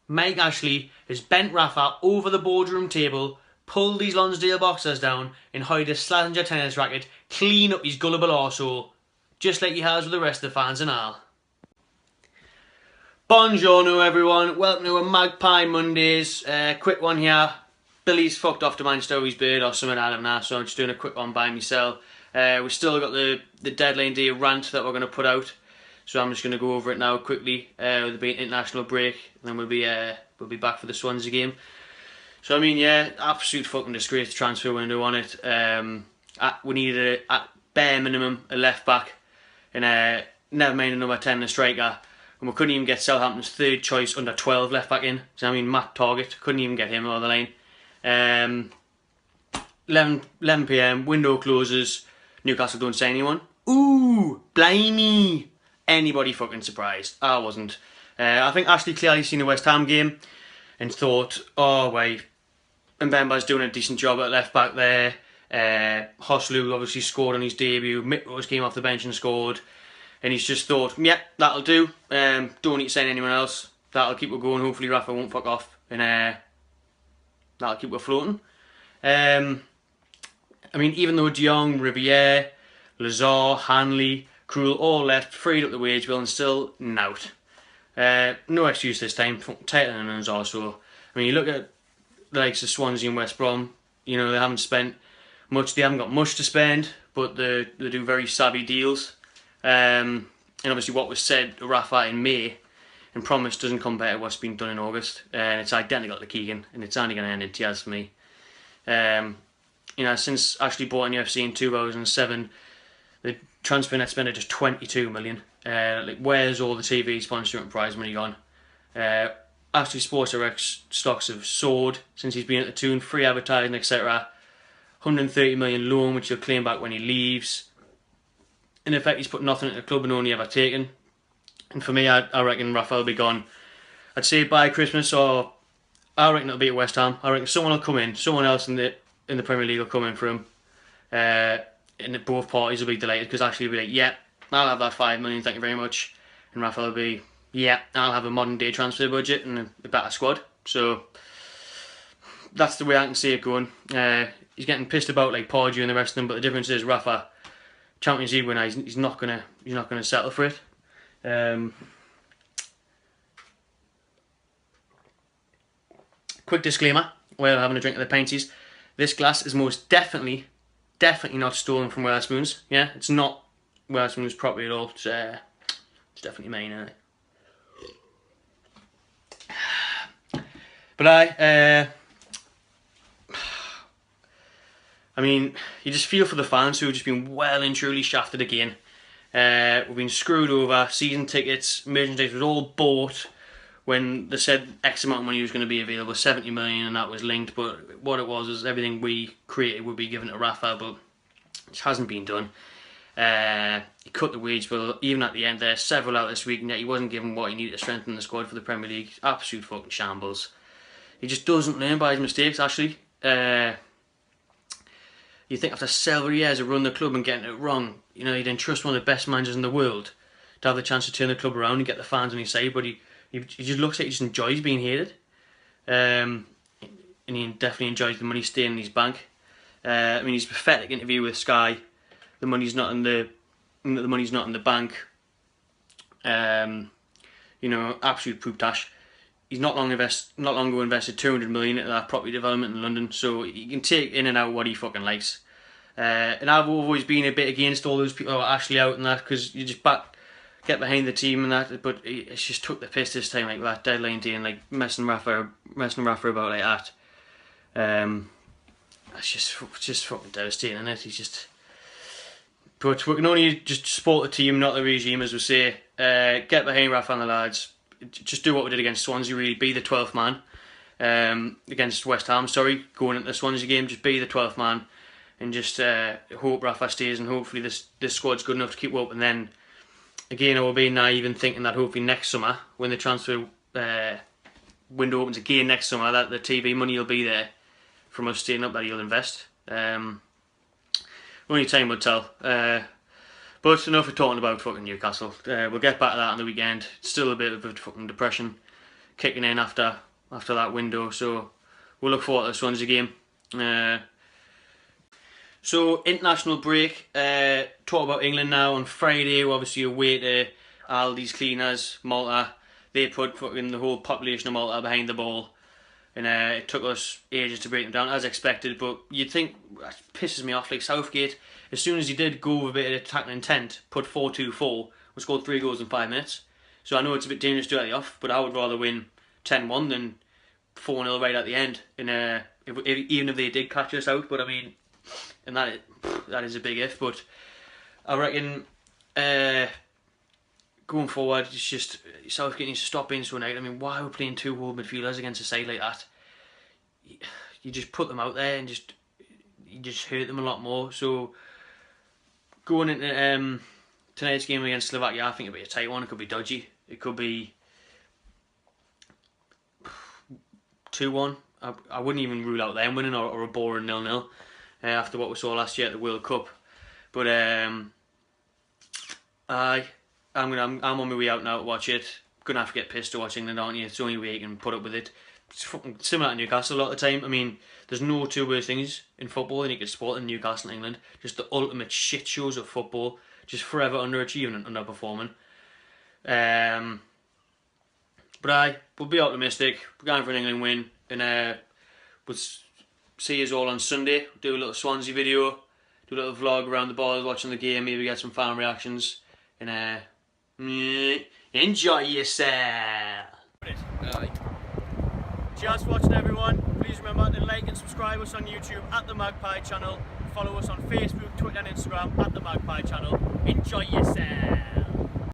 Mike Ashley has bent Rafa over the boardroom table, pulled these Lonsdale boxers down, and hired a Slazenger tennis racket clean up his gullible arsehole, just like he has with the rest of the fans and all. Buongiorno everyone, welcome to a Magpie Mondays. Quick one here. Billy's fucked off to Manchester with his bird or something out of that, so I'm just doing a quick one by myself. We've still got the deadline day rant that we're going to put out, so I'm just going to go over it now quickly. There'll be an international break, and then we'll be back for the Swansea game. So I mean, yeah, absolute fucking disgrace transfer window on it. We needed at bare minimum a left back, and never mind a number 10 and a striker. And we couldn't even get Southampton's third choice under 12 left back in. So I mean, Matt Target, couldn't even get him over the line. 11 PM, window closes, Newcastle don't sign anyone. Ooh, blimey. Anybody fucking surprised? I wasn't. I think Ashley clearly seen the West Ham game and thought, oh wait, Mbemba's doing a decent job at left back there. Hoslu obviously scored on his debut. Mick Rose came off the bench and scored. And he's just thought, yep, that'll do. Don't need to sign anyone else. That'll keep it going. Hopefully Rafa won't fuck off. And that'll keep it floating. I mean, even though De Jong, Riviere, Lazar, Hanley, Krul all left, freed up the wage bill and still nout. No excuse this time. Tighter than us also. I mean, you look at the likes of Swansea and West Brom, you know, they haven't spent much. They haven't got much to spend, but they do very savvy deals. And obviously what was said to Rafa in May and promised doesn't compare to what's been done in August. And it's identical to Keegan, and it's only going to end in tears for me. You know, since Ashley bought an UFC in 2007, the transfer net spend is just 22 million. Like, where's all the TV sponsorship and prize money gone? Ashley Sports Direct stocks have soared since he's been at the Toon, free advertising, etc. 130 million loan, which he'll claim back when he leaves. In effect, he's put nothing at the club and only ever taken. And for me, I reckon Rafa will be gone. I'd say by Christmas, or I reckon it'll be at West Ham. I reckon someone will come in, someone else in the Premier League will come in for him. And both parties will be delighted because Ashley will be like, yeah, I'll have that 5 million, thank you very much. And Rafa will be, yeah, I'll have a modern day transfer budget and a better squad. So that's the way I can see it going. He's getting pissed about like Pardew and the rest of them, but the difference is Rafa, Champions League winner, he's not gonna settle for it. Quick disclaimer while having a drink of the pinties. This glass is most definitely not stolen from Wetherspoons. Yeah, it's not Wetherspoons property at all. It's definitely mine. But I mean, you just feel for the fans who have just been well and truly shafted again. We've been screwed over. Season tickets, merchandise was all bought when they said X amount of money was going to be available, 70 million, and that was linked. But what it was is everything we created would be given to Rafa, but it hasn't been done. He cut the wage bill even at the end there, several out this week, and yet he wasn't given what he needed to strengthen the squad for the Premier League. Absolute fucking shambles. He just doesn't learn by his mistakes, actually. You think after several years of running the club and getting it wrong, you know, he'd entrust one of the best managers in the world to have the chance to turn the club around and get the fans on his side, but he just looks like he just enjoys being hated. And he definitely enjoys the money staying in his bank. I mean, his pathetic interview with Sky, the money's not in the bank. You know, absolute poop tash. He's not long ago invested 200 million into that property development in London, so he can take in and out what he fucking likes. And I've always been a bit against all those people who are actually out and that, because you just get behind the team and that, but it's just took the piss this time, like that deadline day and like messing Rafa about like that. It's just fucking devastating, isn't it? He's just. But we can only just support the team, not the regime, as we say. Get behind Rafa and the lads. Just do what we did against Swansea, really. Be the 12th man. Against West Ham, sorry. Going into the Swansea game, just be the 12th man. And just hope Rafa stays, and hopefully this squad's good enough to keep up. And then, again, I will be naive in thinking that hopefully next summer, when the transfer window opens again next summer, that the TV money will be there from us staying up, that he'll invest. Only time will tell. But enough of talking about fucking Newcastle. We'll get back to that on the weekend. It's still a bit of a fucking depression kicking in after that window. So we'll look forward to the Swansea game. So international break. Talk about England now. On Friday, we're obviously away to Aldi's Cleaners, Malta. They put fucking the whole population of Malta behind the ball, and it took us ages to break them down, as expected. But you'd think, it pisses me off, like Southgate, as soon as he did go with a bit of attacking intent, put 4-2-4, we scored 3 goals in 5 minutes. So I know it's a bit dangerous to early off, but I would rather win 10-1 than 4-0 right at the end. And even if they did catch us out, but I mean, and that is a big if. But I reckon going forward, it's just Southgate needs to stop being so negative. I mean, why are we playing 2 whole midfielders against a side like that? You just put them out there and you just hurt them a lot more. So going into tonight's game against Slovakia, I think it'll be a tight one. It could be dodgy. It could be 2-1. I wouldn't even rule out them winning or a boring 0-0 after what we saw last year at the World Cup. But I'm on my way out now to watch it. Gonna have to get pissed to watch England, aren't you? It's the only way you can put up with it. It's fucking similar to Newcastle a lot of the time. I mean, there's no two worse things in football than you could sport in Newcastle and England. Just the ultimate shit shows of football. Just forever underachieving and underperforming. But we'll be optimistic. We're going for an England win, and we'll see you all on Sunday. Do a little Swansea video, do a little vlog around the balls, watching the game, maybe get some fan reactions, and enjoy yourself. Cheers for watching, everyone. Please remember to like and subscribe us on YouTube at the Magpie channel. Follow us on Facebook, Twitter and Instagram at the Magpie channel. Enjoy yourself.